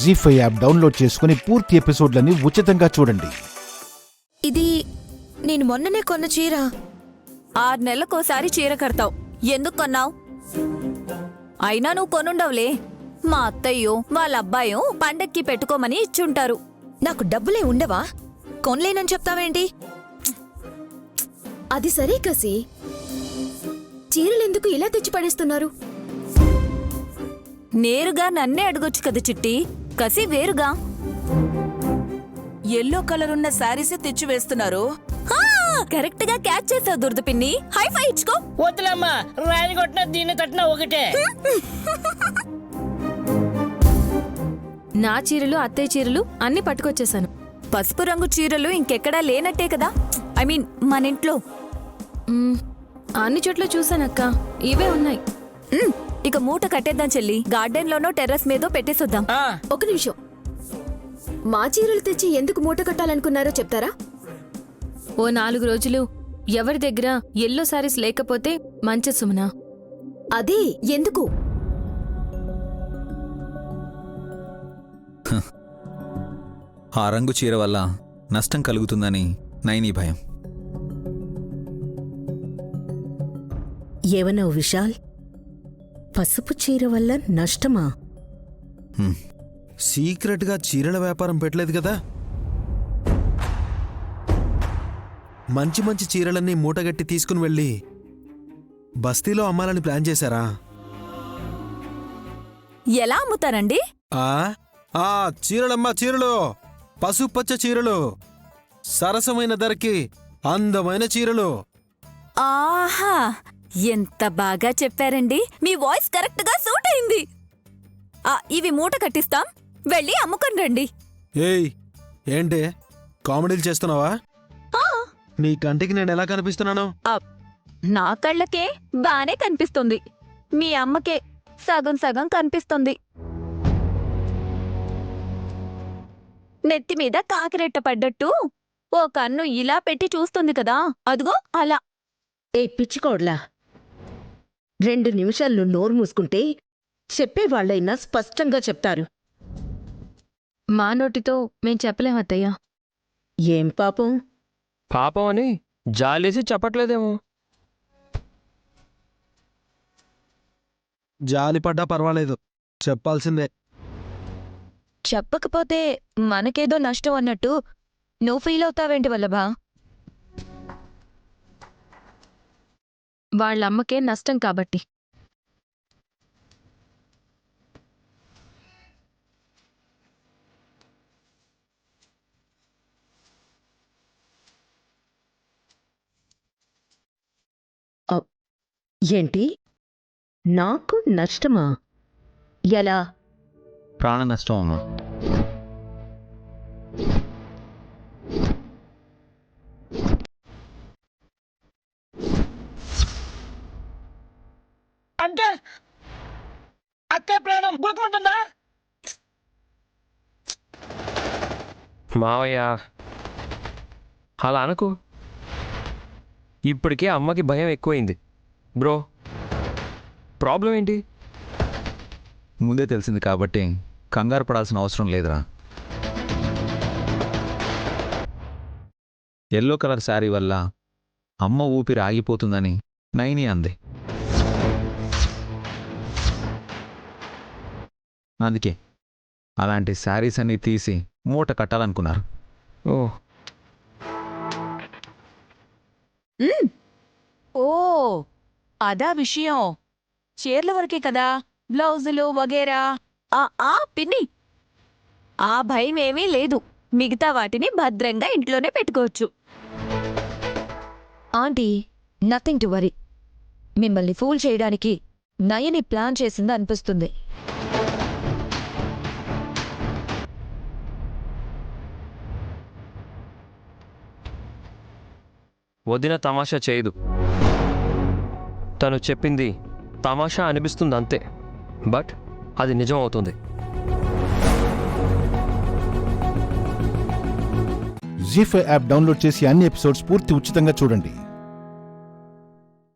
జీ5 app download చేసుకుని పూర్తి ఎపిసోడ్లని ఉచితంగా చూడండి. ఇది నేను మొన్ననే కొన్న చీర. 6 నెలలకోసారి చీర కడతావు, ఎందుకు కొన్నావు? అయినా నువ్వు కొనుండవులే. మా అత్తయ్యో వాళ్ళ అబ్బాయో పండక్కి పెట్టుకోమని ఇచ్చుంటారు. నాకు డబ్బులే ఉండవా? కొనలేనని చెప్తావేంటి? అది సరే కసి, చీరలెందుకు ఇలా తెచ్చి పడేస్తున్నారు? నేరుగా నన్నే అడగొచ్చు కదా చిట్టి, కసి వేరుగా. ఎల్లో కలర్ ఉన్న శారీస్ తెచ్చి వేస్తున్నారు. కరెక్ట్ గా క్యాచ్ చేసావు దుర్ద పిన్ని. హైఫై ఇచ్చుకో. వద్దులమ్మా, రాయిని కొట్టినా దీన్ని తట్టినా ఒకటే. నా చీరలు అత్తయ్య చీరలు అన్ని పట్టుకొచ్చేసాను. పసుపు రంగు చీరలు ఇంకెక్కడా లేనట్టే కదా, ఐ మీన్ మన ఇంట్లో. అన్ని చోట్ల చూసానక్క, ఇవే ఉన్నాయి. ఇక మూట కట్టేద్దాం చెల్లి. గార్డెన్ లోనో టెర్రస్ మీదో పెట్టేసొద్దాం. ఒక నిమిషం, మా చీరలు తెచ్చి ఎందుకు మూట కట్టాలనుకున్నారో చెప్తారా? ఓ 4 రోజులు ఎవరి దగ్గర ఎల్లో శారీస్ లేకపోతే మంచి సుమనా. అదే ఎందుకు? ఆ రంగు చీర వల్ల నష్టం కలుగుతుందని నైని భయం. ఏమన్నావు విశాల్? పసుపు చీర వల్ల నష్టమా? సీక్రెట్గా చీరల వ్యాపారం పెట్టలేదు కదా. మంచి మంచి చీరలన్నీ మూటగట్టి తీసుకుని వెళ్ళి బస్తీలో అమ్మాలని ప్లాన్ చేశారా? ఎలా అమ్ముతారండి? ఆ చీరలమ్మా, చీరలు, పసుపచ్చ చీరలు, సరసమైన ధరకి అందమైన చీరలు. ఆహా, ఎంత బాగా చెప్పారండి. మీ వాయిస్ కరెక్ట్ గా సూట్ అయింది. ఇవి మూట కట్టిస్తాం, వెళ్ళి అమ్ముకొని రండి. ఏయ్, ఏంటి కామెడీలు చేస్తున్నావా? నీ కంటికి నేను ఎలా కనిపిస్తున్నాను? నా కళ్ళకే బానే కనిపిస్తుంది, మీ అమ్మకే సగం సగం కనిపిస్తుంది. నెత్తి మీద కాకిరెట్ట పడ్డట్టు ఓ కన్ను ఇలా పెట్టి చూస్తుంది కదా, అదిగో అలా. ఏ పిచ్చికోడ్లా, 2 నిమిషాలు నోరు మూసుకుంటే చెప్పేవాళ్ళైనా స్పష్టంగా చెప్తారు. మా నోటితో మేం చెప్పలేం అత్తయ్య. ఏం పాపం? పాపం అని జాలేసి చెప్పట్లేదేమో. జాలిపడ్డా పర్వాలేదు, చెప్పాల్సిందే. చెప్పకపోతే మనకేదో నష్టం అన్నట్టు నువ్వు ఫీల్ అవుతావేంటి వల్లభా? వాళ్ళమ్మకే నష్టం కాబట్టి. ఏంటి? నాకు నష్టమా? ఎలా? ప్రాణ నష్టం అమ్మా. అంటే అక్క ప్రాణం పోతుంటుందా? మావయ్య అలా అనకు. ఇప్పటికే అమ్మకి భయం ఎక్కువైంది. బ్రో, ప్రాబ్లం ఏంటి? ముందే తెలిసింది కాబట్టి కంగారు పడాల్సిన అవసరం లేదురా. ఎల్లో కలర్ శారీ వల్ల అమ్మ ఊపిరి ఆగిపోతుందని నైని అంది. అందుకే అలాంటి శారీస్ అన్నీ తీసి మూట కట్టాలనుకున్నారు. ఓ అదా విషయం. చీరల వరకే కదా, బ్లౌజులు వగేరా. పిన్ని, ఆ భయం ఏమీ లేదు. మిగతా వాటిని భద్రంగా ఇంట్లోనే పెట్టుకోవచ్చు. Aunty, nothing to worry. మిమ్మల్ని ఫూల్ చేయడానికి నయని ప్లాన్ చేసింది అనిపిస్తుంది. వదిన తమాషా చేయదు. తను చెప్పింది తమాషా అనిపిస్తుంది అంతే, బట్ అది నిజం అవుతుంది. జీ5 యాప్ డౌన్లోడ్ చేసి అన్ని ఎపిసోడ్స్ పూర్తి ఉచితంగా చూడండి.